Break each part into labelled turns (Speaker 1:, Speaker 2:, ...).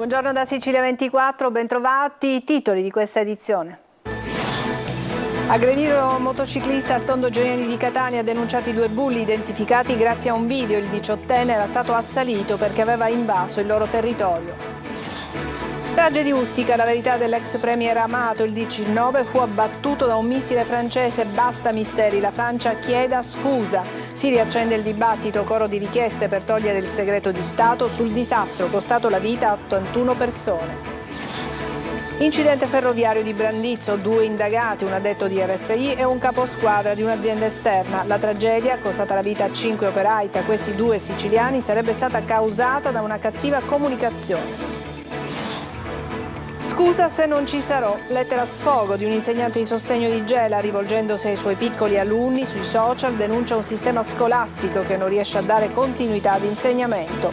Speaker 1: Buongiorno da Sicilia 24, bentrovati. I titoli di questa edizione. Aggredire un motociclista al Tondo Gioielli di Catania, denunciati 2 bulli identificati grazie a un video. Il 18enne era stato assalito perché aveva invaso il loro territorio. Strage di Ustica, la verità dell'ex premier Amato. Il 19 fu abbattuto da un missile francese. Basta misteri, la Francia chieda scusa. Si riaccende il dibattito, coro di richieste per togliere il segreto di Stato sul disastro costato la vita a 81 persone. Incidente ferroviario di Brandizzo, 2 indagati, un addetto di RFI e un caposquadra di un'azienda esterna. La tragedia, costata la vita a 5 operai, tra questi 2 siciliani, sarebbe stata causata da una cattiva comunicazione. Scusa se non ci sarò, lettera sfogo di un insegnante di sostegno di Gela, rivolgendosi ai suoi piccoli alunni sui social, denuncia un sistema scolastico che non riesce a dare continuità ad insegnamento.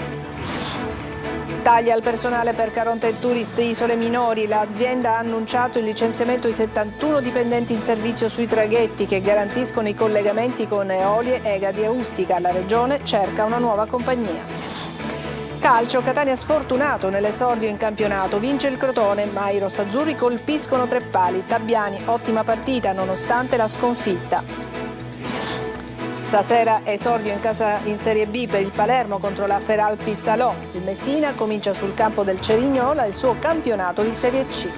Speaker 1: Taglia al personale per Caronte Tourist Isole Minori, l'azienda ha annunciato il licenziamento di 71 dipendenti in servizio sui traghetti che garantiscono i collegamenti con Eolie, Egadi e Ustica, la regione cerca una nuova compagnia. Calcio, Catania sfortunato nell'esordio in campionato, vince il Crotone, ma i rossazzurri colpiscono 3 pali. Tabiani, ottima partita nonostante la sconfitta. Stasera esordio in casa in Serie B per il Palermo contro la Feralpi Salò. Il Messina comincia sul campo del Cerignola il suo campionato di Serie C.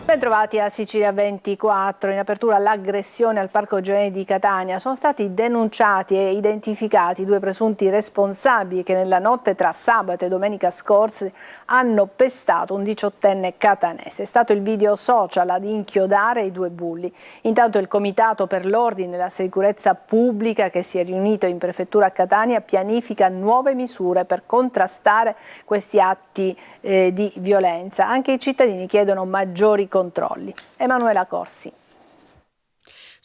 Speaker 1: Bentrovati a Sicilia 24. In apertura l'aggressione al Parco Gioielli di Catania. Sono stati denunciati e identificati 2 presunti responsabili che nella notte tra sabato e domenica scorse hanno pestato un 18enne catanese. È stato il video social ad inchiodare i 2 bulli. Intanto il Comitato per l'Ordine e la Sicurezza Pubblica, che si è riunito in prefettura a Catania, pianifica nuove misure per contrastare questi atti di violenza. Anche i cittadini chiedono maggiori controlli. Emanuela Corsi.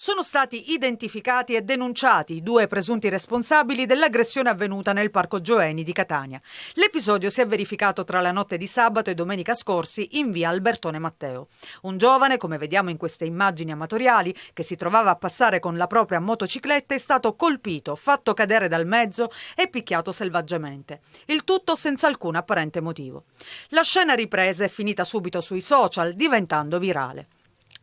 Speaker 2: Sono stati identificati e denunciati i 2 presunti responsabili dell'aggressione avvenuta nel Parco Gioielli di Catania. L'episodio si è verificato tra la notte di sabato e domenica scorsi in via Albertone Matteo. Un giovane, come vediamo in queste immagini amatoriali, che si trovava a passare con la propria motocicletta, è stato colpito, fatto cadere dal mezzo e picchiato selvaggiamente. Il tutto senza alcun apparente motivo. La scena ripresa è finita subito sui social, diventando virale.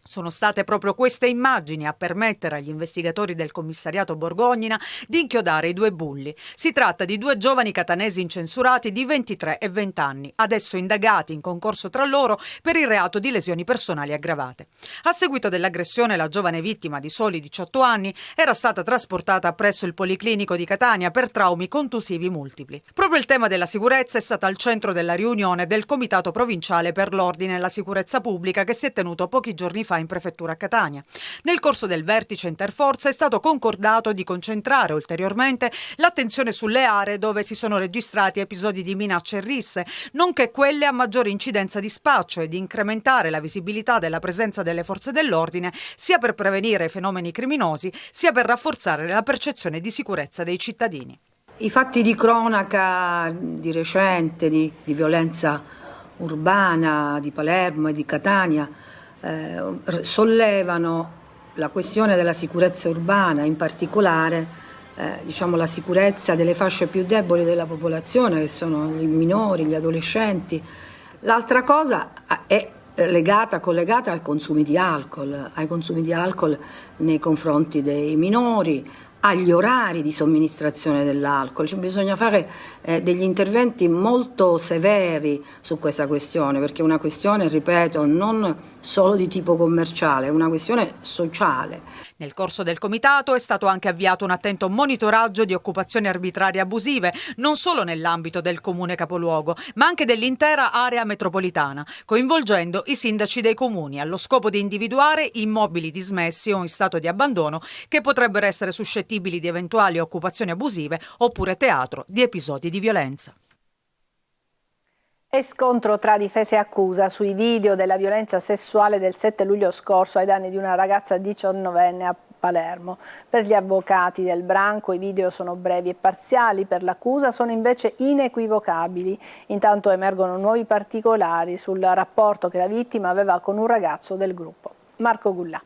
Speaker 2: Sono state proprio queste immagini a permettere agli investigatori del commissariato Borgognina di inchiodare i 2 bulli. Si tratta di 2 giovani catanesi incensurati di 23 e 20 anni, adesso indagati in concorso tra loro per il reato di lesioni personali aggravate. A seguito dell'aggressione, la giovane vittima di soli 18 anni era stata trasportata presso il Policlinico di Catania per traumi contusivi multipli. Proprio il tema della sicurezza è stato al centro della riunione del Comitato Provinciale per l'Ordine e la Sicurezza Pubblica che si è tenuto pochi giorni fa in prefettura a Catania. Nel corso del vertice interforze è stato concordato di concentrare ulteriormente l'attenzione sulle aree dove si sono registrati episodi di minacce e risse, nonché quelle a maggiore incidenza di spaccio, e di incrementare la visibilità della presenza delle forze dell'ordine sia per prevenire fenomeni criminosi sia per rafforzare la percezione di sicurezza dei cittadini.
Speaker 3: I fatti di cronaca di recente, di violenza urbana di Palermo e di Catania sollevano la questione della sicurezza urbana, in particolare la sicurezza delle fasce più deboli della popolazione, che sono i minori, gli adolescenti. L'altra cosa è collegata ai consumi di alcol nei confronti dei minori, agli orari di somministrazione dell'alcol. Bisogna fare degli interventi molto severi su questa questione, perché è una questione, ripeto, non solo di tipo commerciale, è una questione sociale.
Speaker 2: Nel corso del comitato è stato anche avviato un attento monitoraggio di occupazioni arbitrarie abusive, non solo nell'ambito del comune capoluogo, ma anche dell'intera area metropolitana, coinvolgendo i sindaci dei comuni, allo scopo di individuare immobili dismessi o in stato di abbandono che potrebbero essere suscettibili di eventuali occupazioni abusive oppure teatro di episodi di violenza.
Speaker 1: E scontro tra difesa e accusa sui video della violenza sessuale del 7 luglio scorso ai danni di una ragazza 19enne a Palermo. Per gli avvocati del branco i video sono brevi e parziali, per l'accusa sono invece inequivocabili. Intanto emergono nuovi particolari sul rapporto che la vittima aveva con un ragazzo del gruppo. Marco Gullà.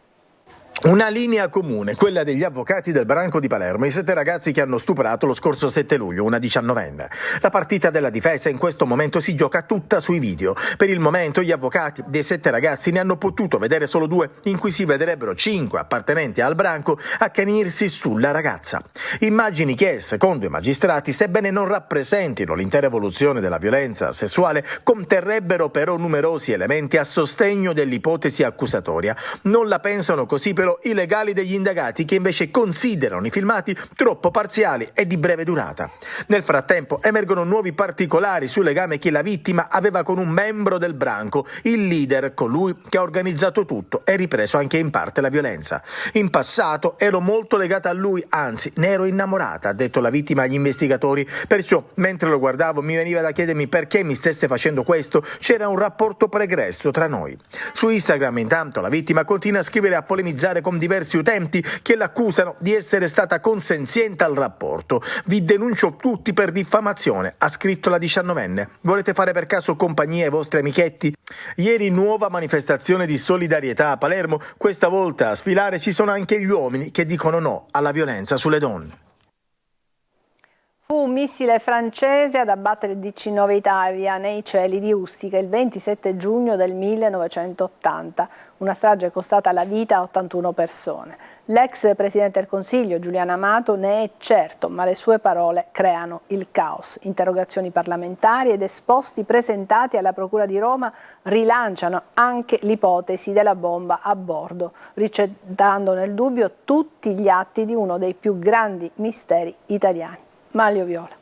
Speaker 4: Una linea comune, quella degli avvocati del branco di Palermo, i 7 ragazzi che hanno stuprato lo scorso 7 luglio una 19enne. La partita della difesa in questo momento si gioca tutta sui video. Per il momento gli avvocati dei 7 ragazzi ne hanno potuto vedere solo 2, in cui si vedrebbero 5 appartenenti al branco accanirsi sulla ragazza. Immagini che, secondo i magistrati, sebbene non rappresentino l'intera evoluzione della violenza sessuale, conterrebbero però numerosi elementi a sostegno dell'ipotesi accusatoria. Non la pensano così però i legali degli indagati, che invece considerano i filmati troppo parziali e di breve durata. Nel frattempo emergono nuovi particolari sul legame che la vittima aveva con un membro del branco, il leader, colui che ha organizzato tutto e ripreso anche in parte la violenza. In passato ero molto legata a lui, anzi ne ero innamorata, ha detto la vittima agli investigatori, perciò mentre lo guardavo mi veniva da chiedermi perché mi stesse facendo questo, c'era un rapporto pregresso tra noi. Su Instagram intanto la vittima continua a scrivere e a polemizzare con diversi utenti che l'accusano di essere stata consenziente al rapporto. Vi denuncio tutti per diffamazione, ha scritto la 19enne. Volete fare per caso compagnia ai vostri amichetti? Ieri nuova manifestazione di solidarietà a Palermo, questa volta a sfilare ci sono anche gli uomini che dicono no alla violenza sulle donne.
Speaker 1: Fu un missile francese ad abbattere il DC-9 Italia nei cieli di Ustica il 27 giugno del 1980. Una strage costata la vita a 81 persone. L'ex Presidente del Consiglio, Giuliano Amato, ne è certo, ma le sue parole creano il caos. Interrogazioni parlamentari ed esposti presentati alla Procura di Roma rilanciano anche l'ipotesi della bomba a bordo, rigettando nel dubbio tutti gli atti di uno dei più grandi misteri italiani. Maglio Viola.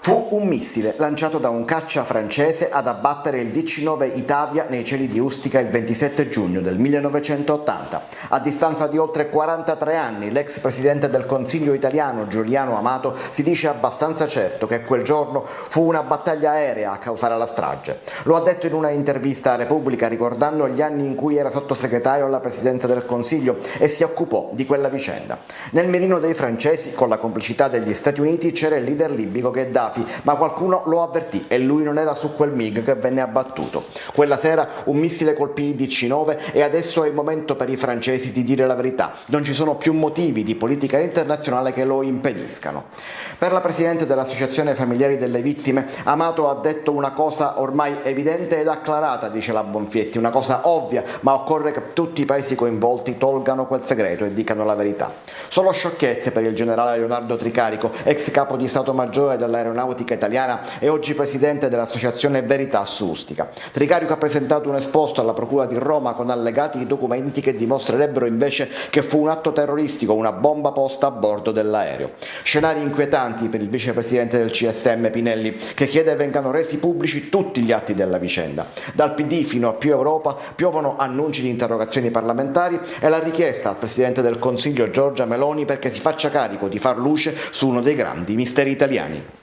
Speaker 5: Fu un missile lanciato da un caccia francese ad abbattere il DC-9 Italia nei cieli di Ustica il 27 giugno del 1980. A distanza di oltre 43 anni, l'ex presidente del Consiglio italiano Giuliano Amato si dice abbastanza certo che quel giorno fu una battaglia aerea a causare la strage. Lo ha detto in una intervista a Repubblica, ricordando gli anni in cui era sottosegretario alla presidenza del Consiglio e si occupò di quella vicenda. Nel mirino dei francesi, con la complicità degli Stati Uniti, c'era il leader libico Gheddafi, ma qualcuno lo avvertì e lui non era su quel MiG che venne abbattuto. Quella sera un missile colpì il DC-9 e adesso è il momento per i francesi di dire la verità. Non ci sono più motivi di politica internazionale che lo impediscano. Per la presidente dell'Associazione Familiari delle Vittime, Amato ha detto una cosa ormai evidente ed acclarata, dice la Bonfietti, una cosa ovvia, ma occorre che tutti i paesi coinvolti tolgano quel segreto e dicano la verità. Solo sciocchezze per il generale Leonardo Tricarico, ex capo di Stato Maggiore dell'Aeronautica Italiana e oggi presidente dell'associazione Veritas Ustica. Tricarico ha presentato un esposto alla Procura di Roma con allegati i documenti che dimostrerebbero invece che fu un atto terroristico, una bomba posta a bordo dell'aereo. Scenari inquietanti per il vicepresidente del CSM Pinelli, che chiede vengano resi pubblici tutti gli atti della vicenda. Dal PD fino a Più Europa piovono annunci di interrogazioni parlamentari e la richiesta al presidente del Consiglio Giorgia Meloni perché si faccia carico di far luce su uno dei grandi misteri italiani.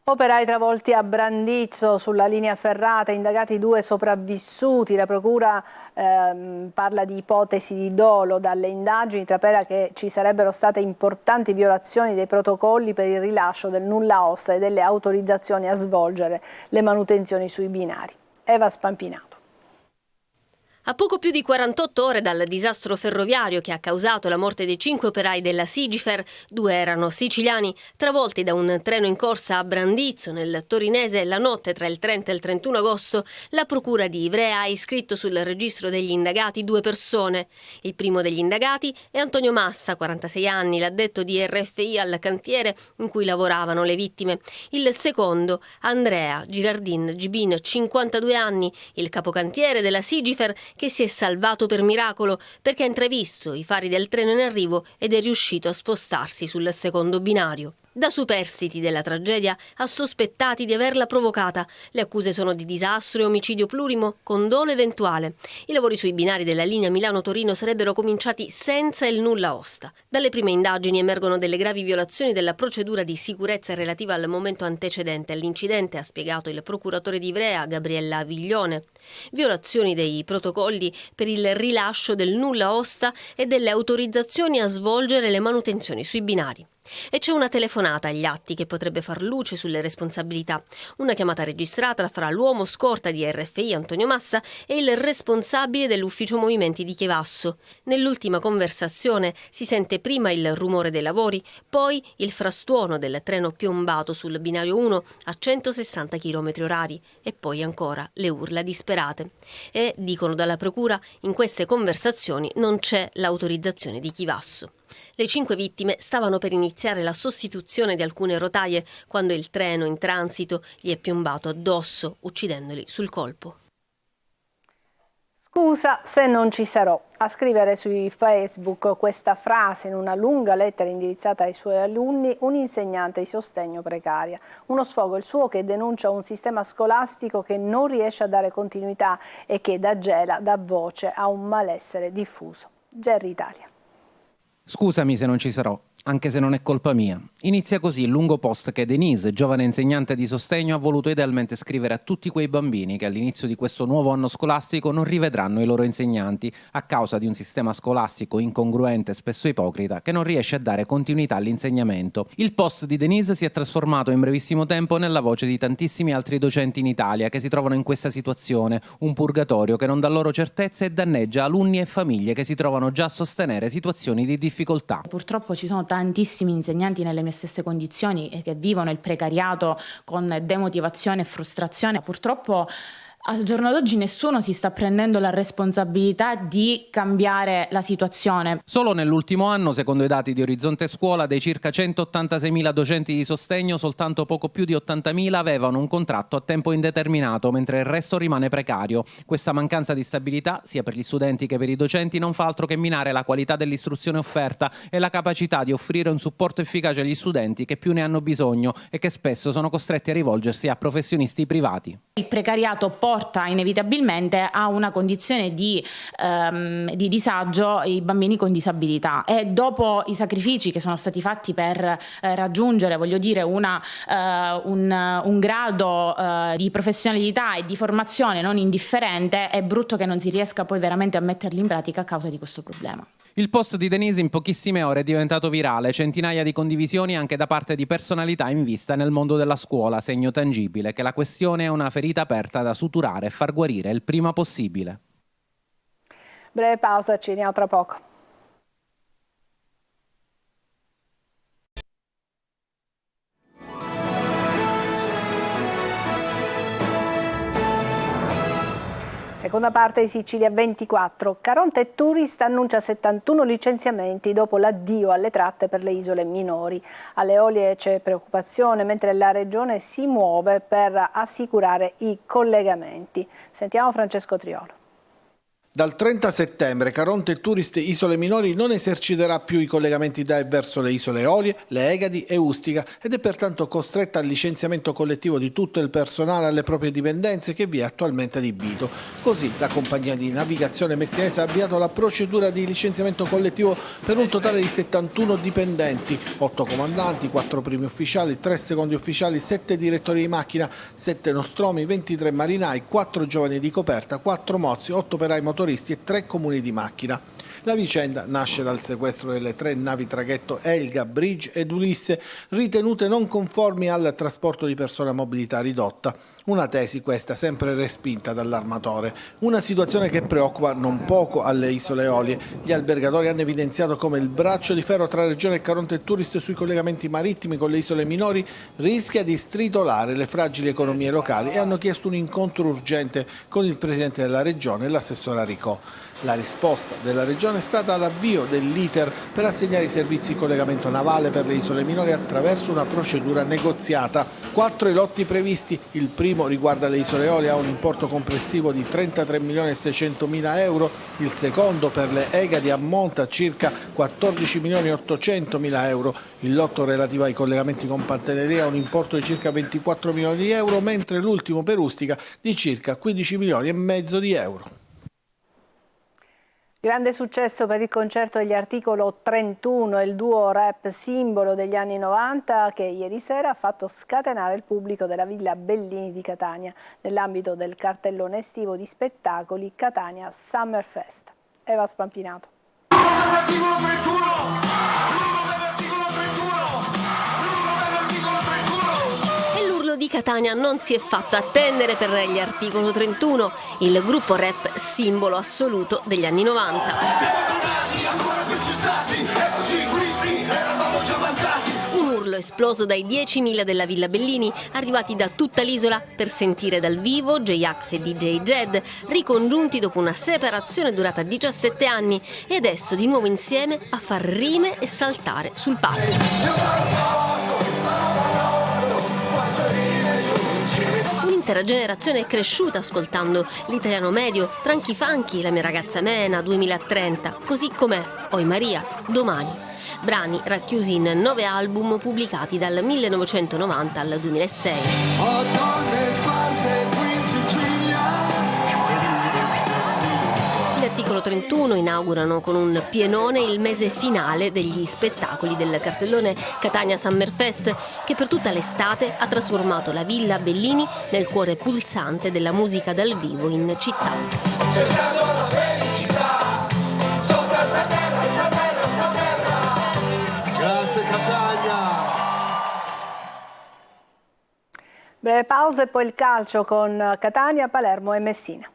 Speaker 1: Operai travolti a Brandizzo sulla linea ferrata, indagati 2 sopravvissuti. La procura parla di ipotesi di dolo. Dalle indagini trapela che ci sarebbero state importanti violazioni dei protocolli per il rilascio del nulla osta e delle autorizzazioni a svolgere le manutenzioni sui binari. Eva Spampinato.
Speaker 6: A poco più di 48 ore dal disastro ferroviario che ha causato la morte dei 5 operai della Sigifer, 2 erano siciliani, travolti da un treno in corsa a Brandizzo, nel torinese, la notte tra il 30 e il 31 agosto, la procura di Ivrea ha iscritto sul registro degli indagati 2 persone. Il primo degli indagati è Antonio Massa, 46 anni, l'addetto di RFI al cantiere in cui lavoravano le vittime. Il secondo, Andrea Girardin Gibin, 52 anni, il capocantiere della Sigifer, che si è salvato per miracolo perché ha intravisto i fari del treno in arrivo ed è riuscito a spostarsi sul secondo binario. Da superstiti della tragedia a sospettati di averla provocata. Le accuse sono di disastro e omicidio plurimo con dolo eventuale. I lavori sui binari della linea Milano-Torino sarebbero cominciati senza il nulla osta. Dalle prime indagini emergono delle gravi violazioni della procedura di sicurezza relativa al momento antecedente all'incidente, ha spiegato il procuratore di Ivrea, Gabriella Aviglione. Violazioni dei protocolli per il rilascio del nulla osta e delle autorizzazioni a svolgere le manutenzioni sui binari. E c'è una telefonata agli atti che potrebbe far luce sulle responsabilità. Una chiamata registrata fra l'uomo scorta di RFI Antonio Massa e il responsabile dell'ufficio movimenti di Chivasso. Nell'ultima conversazione si sente prima il rumore dei lavori, poi il frastuono del treno piombato sul binario 1 a 160 km/h e poi ancora le urla disperate. E, dicono dalla procura, in queste conversazioni non c'è l'autorizzazione di Chivasso. Le 5 vittime stavano per iniziare la sostituzione di alcune rotaie quando il treno in transito gli è piombato addosso, uccidendoli sul colpo.
Speaker 1: Scusa se non ci sarò. A scrivere sui Facebook questa frase in una lunga lettera indirizzata ai suoi alunni, un insegnante di sostegno precaria. Uno sfogo il suo che denuncia un sistema scolastico che non riesce a dare continuità e che da gela dà voce a un malessere diffuso. GR Italia.
Speaker 7: Scusami se non ci sarò, anche se non è colpa mia. Inizia così il lungo post che Denise, giovane insegnante di sostegno, ha voluto idealmente scrivere a tutti quei bambini che all'inizio di questo nuovo anno scolastico non rivedranno i loro insegnanti a causa di un sistema scolastico incongruente e spesso ipocrita che non riesce a dare continuità all'insegnamento. Il post di Denise si è trasformato in brevissimo tempo nella voce di tantissimi altri docenti in Italia che si trovano in questa situazione, un purgatorio che non dà loro certezze e danneggia alunni e famiglie che si trovano già a sostenere situazioni di difficoltà.
Speaker 8: Purtroppo ci sono tantissimi insegnanti nelle mie stesse condizioni e che vivono il precariato con demotivazione e frustrazione. Purtroppo al giorno d'oggi nessuno si sta prendendo la responsabilità di cambiare la situazione.
Speaker 7: Solo nell'ultimo anno, secondo i dati di Orizzonte Scuola, dei circa 186.000 docenti di sostegno, soltanto poco più di 80.000 avevano un contratto a tempo indeterminato, mentre il resto rimane precario. Questa mancanza di stabilità, sia per gli studenti che per i docenti, non fa altro che minare la qualità dell'istruzione offerta e la capacità di offrire un supporto efficace agli studenti che più ne hanno bisogno e che spesso sono costretti a rivolgersi a professionisti privati.
Speaker 8: Il precariato porta inevitabilmente a una condizione di disagio i bambini con disabilità, e dopo i sacrifici che sono stati fatti per raggiungere, un grado di professionalità e di formazione non indifferente, è brutto che non si riesca poi veramente a metterli in pratica a causa di questo problema.
Speaker 7: Il post di Denise in pochissime ore è diventato virale, centinaia di condivisioni anche da parte di personalità in vista nel mondo della scuola, segno tangibile che la questione è una ferita aperta da suturare e far guarire il prima possibile.
Speaker 1: Breve pausa, ci vediamo tra poco. Seconda parte di Sicilia 24. Caronte Tourist annuncia 71 licenziamenti dopo l'addio alle tratte per le isole minori. Alle Eolie c'è preoccupazione mentre la Regione si muove per assicurare i collegamenti. Sentiamo Francesco Triolo.
Speaker 9: Dal 30 settembre Caronte Tourist Isole Minori non eserciterà più i collegamenti da e verso le isole Eolie, le Egadi e Ustica ed è pertanto costretta al licenziamento collettivo di tutto il personale alle proprie dipendenze che vi è attualmente adibito. Così la compagnia di navigazione messinese ha avviato la procedura di licenziamento collettivo per un totale di 71 dipendenti, 8 comandanti, 4 primi ufficiali, 3 secondi ufficiali, 7 direttori di macchina, 7 nostromi, 23 marinai, 4 giovani di coperta, 4 mozzi, 8 operai motoristi e 3 comuni di macchina. La vicenda nasce dal sequestro delle 3 navi traghetto Elga, Bridge ed Ulisse ritenute non conformi al trasporto di persone a mobilità ridotta. Una tesi questa sempre respinta dall'armatore. Una situazione che preoccupa non poco alle isole Eolie. Gli albergatori hanno evidenziato come il braccio di ferro tra Regione e Caronte Tourist sui collegamenti marittimi con le isole minori rischia di stritolare le fragili economie locali e hanno chiesto un incontro urgente con il Presidente della Regione e l'assessore Aricò. La risposta della Regione è stata l'avvio dell'iter per assegnare i servizi di collegamento navale per le isole minori attraverso una procedura negoziata. 4 i lotti previsti, il primo riguarda le isole Eolie, ha un importo complessivo di 33.600.000 euro, il secondo per le Egadi ammonta a circa 14.800.000 euro, il lotto relativo ai collegamenti con Pantelleria ha un importo di circa 24 milioni di euro, mentre l'ultimo per Ustica di circa 15 milioni e mezzo di euro.
Speaker 1: Grande successo per il concerto degli Articolo 31, il duo rap simbolo degli anni 90 che ieri sera ha fatto scatenare il pubblico della Villa Bellini di Catania nell'ambito del cartellone estivo di spettacoli Catania Summer Fest. Eva Spampinato.
Speaker 6: Catania non si è fatto attendere per gli Articolo 31, il gruppo rap simbolo assoluto degli anni 90. Un urlo esploso dai 10.000 della Villa Bellini, arrivati da tutta l'isola per sentire dal vivo J-Ax e DJ Jed, ricongiunti dopo una separazione durata 17 anni e adesso di nuovo insieme a far rime e saltare sul palco. Un'intera generazione è cresciuta ascoltando l'italiano medio, Tranchi Funky, La mia ragazza Mena, 2030, così com'è, Oi Maria, Domani. Brani racchiusi in 9 album pubblicati dal 1990 al 2006. Gli Articolo 31 inaugurano con un pienone il mese finale degli spettacoli del cartellone Catania Summerfest, che per tutta l'estate ha trasformato la Villa Bellini nel cuore pulsante della musica dal vivo in città.
Speaker 1: Breve pausa e poi il calcio con Catania, Palermo e Messina.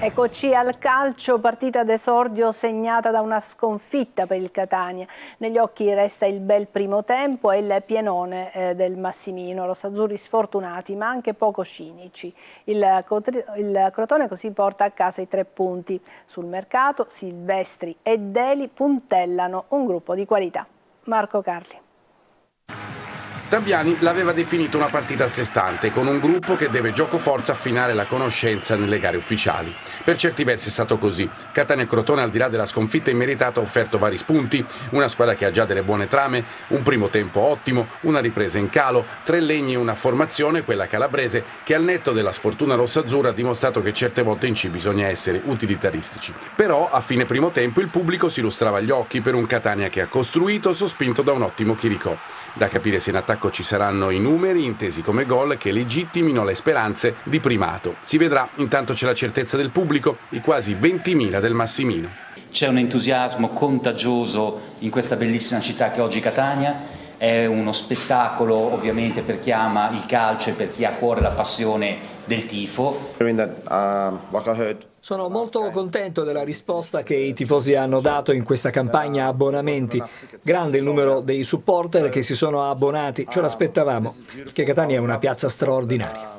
Speaker 1: Eccoci al calcio, partita d'esordio segnata da una sconfitta per il Catania. Negli occhi resta il bel primo tempo e il pienone del Massimino, rossazzurri sfortunati ma anche poco cinici. Il Crotone così porta a casa i 3 punti. Sul mercato Silvestri e Deli puntellano un gruppo di qualità. Marco Carli.
Speaker 10: Dabbiani l'aveva definito una partita a sé stante, con un gruppo che deve gioco-forza affinare la conoscenza nelle gare ufficiali. Per certi versi è stato così. Catania e Crotone, al di là della sconfitta immeritata, ha offerto vari spunti, una squadra che ha già delle buone trame, un primo tempo ottimo, una ripresa in calo, 3 legni e una formazione, quella calabrese, che al netto della sfortuna rossazzurra ha dimostrato che certe volte in C bisogna essere utilitaristici. Però a fine primo tempo il pubblico si lustrava agli occhi per un Catania che ha costruito, sospinto da un ottimo Chiricò. Da capire se in attacco ci saranno i numeri, intesi come gol, che legittimino le speranze di primato. Si vedrà, intanto c'è la certezza del pubblico, i quasi 20.000 del Massimino.
Speaker 11: C'è un entusiasmo contagioso in questa bellissima città che oggi è Catania, è uno spettacolo ovviamente per chi ama il calcio e per chi ha a cuore la passione del tifo.
Speaker 12: Sono molto contento della risposta che i tifosi hanno dato in questa campagna abbonamenti. Grande il numero dei supporter che si sono abbonati, ce l'aspettavamo, perché Catania è una piazza straordinaria.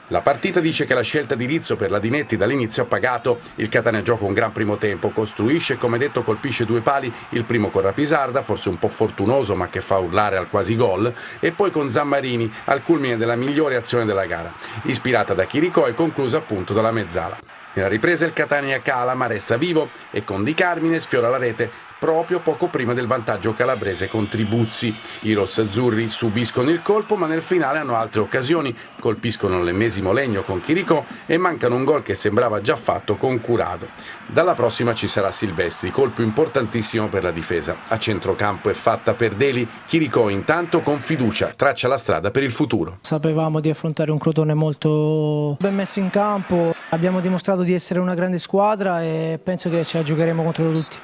Speaker 10: La partita dice che la scelta di Rizzo per la Dinetti dall'inizio ha pagato. Il Catania gioca un gran primo tempo, costruisce e come detto colpisce 2 pali, il primo con Rapisarda, forse un po' fortunoso ma che fa urlare al quasi gol, e poi con Zammarini al culmine della migliore azione della gara, ispirata da Chiricò e conclusa appunto dalla mezzala. Nella ripresa il Catania cala ma resta vivo e con Di Carmine sfiora la rete proprio poco prima del vantaggio calabrese con Tribuzzi. I rossazzurri subiscono il colpo ma nel finale hanno altre occasioni, colpiscono l'ennesimo legno con Chiricò e mancano un gol che sembrava già fatto con Curado. Dalla prossima ci sarà Silvestri, colpo importantissimo per la difesa. A centrocampo è fatta per Deli, Chiricò intanto con fiducia traccia la strada per il futuro.
Speaker 13: Sapevamo di affrontare un Crotone molto ben messo in campo, abbiamo dimostrato di essere una grande squadra e penso che ce la giocheremo contro tutti.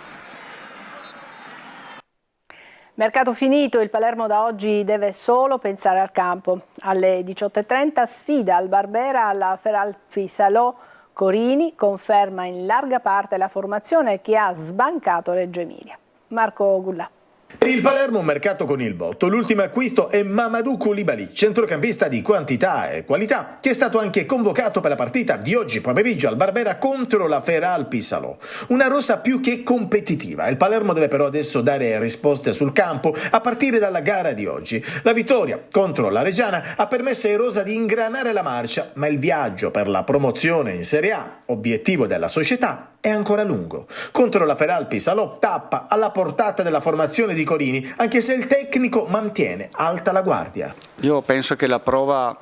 Speaker 1: Mercato finito, il Palermo da oggi deve solo pensare al campo. Alle 18:30 sfida al Barbera alla Feralfi Salò. Corini conferma in larga parte la formazione che ha sbancato Reggio Emilia. Marco Gullà.
Speaker 4: Per il Palermo un mercato con il botto. L'ultimo acquisto è Mamadou Koulibaly, centrocampista di quantità e qualità, che è stato anche convocato per la partita di oggi pomeriggio al Barbera contro la Feralpi Salò. Una rosa più che competitiva. Il Palermo deve però adesso dare risposte sul campo a partire dalla gara di oggi. La vittoria contro la Reggiana ha permesso ai rosa di ingranare la marcia, ma il viaggio per la promozione in Serie A, obiettivo della società, è ancora lungo. Contro la Feralpi Salò tappa alla portata della formazione di Corini, anche se il tecnico mantiene alta la guardia.
Speaker 14: Io penso che la prova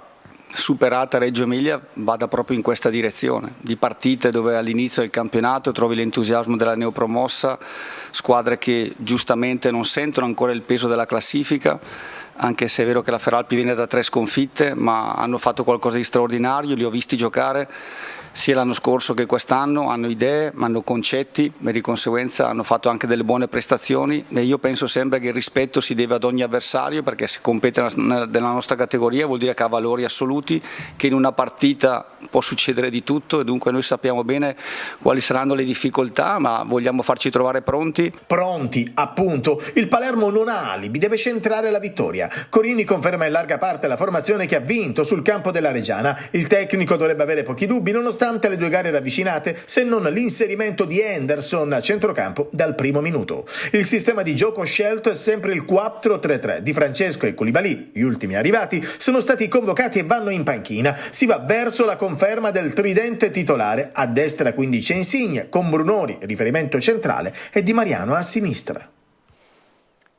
Speaker 14: superata a Reggio Emilia vada proprio in questa direzione, di partite dove all'inizio del campionato trovi l'entusiasmo della neopromossa, squadre che giustamente non sentono ancora il peso della classifica, anche se è vero che la Feralpi viene da 3 sconfitte, ma hanno fatto qualcosa di straordinario, li ho visti giocare sia l'anno scorso che quest'anno, hanno idee, hanno concetti e di conseguenza hanno fatto anche delle buone prestazioni e io penso sempre che il rispetto si deve ad ogni avversario, perché se compete nella nostra categoria vuol dire che ha valori assoluti, che in una partita può succedere di tutto e dunque noi sappiamo bene quali saranno le difficoltà, ma vogliamo farci trovare pronti.
Speaker 4: Pronti, appunto. Il Palermo non ha alibi, deve centrare la vittoria. Corini conferma in larga parte la formazione che ha vinto sul campo della Reggiana. Il tecnico dovrebbe avere pochi dubbi nonostante le 2 gare ravvicinate, se non l'inserimento di Henderson a centrocampo dal primo minuto. Il sistema di gioco scelto è sempre il 4-3-3 di Francesco e Koulibaly. Gli ultimi arrivati sono stati convocati e vanno in panchina. Si va verso la conferma del tridente titolare. A destra quindi c'è Insigne, con Brunori, riferimento centrale, e Di Mariano a sinistra.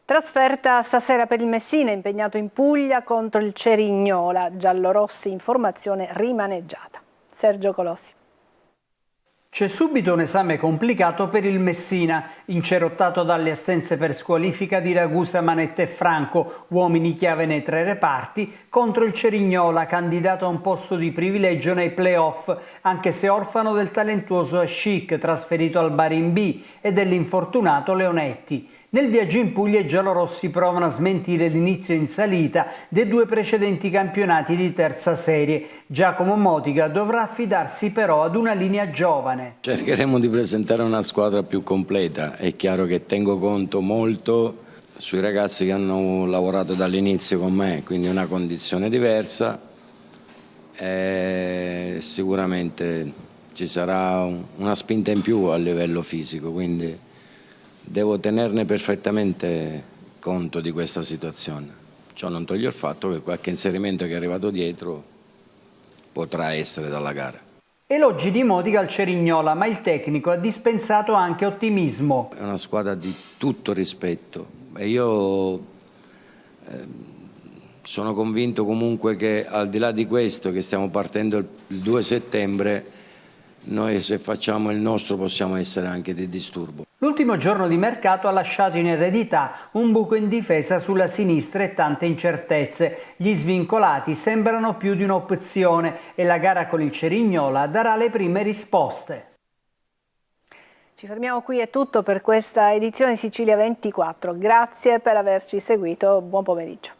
Speaker 1: Trasferta stasera per il Messina, impegnato in Puglia contro il Cerignola. Giallorossi in formazione rimaneggiata. Sergio Colossi.
Speaker 15: C'è subito un esame complicato per il Messina, incerottato dalle assenze per squalifica di Ragusa, Manetta e Franco, uomini chiave nei 3 reparti, contro il Cerignola, candidato a un posto di privilegio nei play-off, anche se orfano del talentuoso Ascic, trasferito al Bari in B, e dell'infortunato Leonetti. Nel viaggio in Puglia i giallorossi provano a smentire l'inizio in salita dei 2 precedenti campionati di terza serie. Giacomo Motica dovrà affidarsi però ad una linea giovane.
Speaker 16: Cercheremo di presentare una squadra più completa. È chiaro che tengo conto molto sui ragazzi che hanno lavorato dall'inizio con me, quindi una condizione diversa. Sicuramente ci sarà una spinta in più a livello fisico, quindi devo tenerne perfettamente conto di questa situazione. Ciò non toglie il fatto che qualche inserimento che è arrivato dietro potrà essere dalla gara.
Speaker 15: Elogi di Motica al Cerignola, ma il tecnico ha dispensato anche ottimismo.
Speaker 16: È una squadra di tutto rispetto e io sono convinto comunque che al di là di questo, che stiamo partendo il 2 settembre, noi se facciamo il nostro possiamo essere anche di disturbo.
Speaker 15: L'ultimo giorno di mercato ha lasciato in eredità un buco in difesa sulla sinistra e tante incertezze. Gli svincolati sembrano più di un'opzione e la gara con il Cerignola darà le prime risposte.
Speaker 1: Ci fermiamo qui, è tutto per questa edizione di Sicilia 24. Grazie per averci seguito, buon pomeriggio.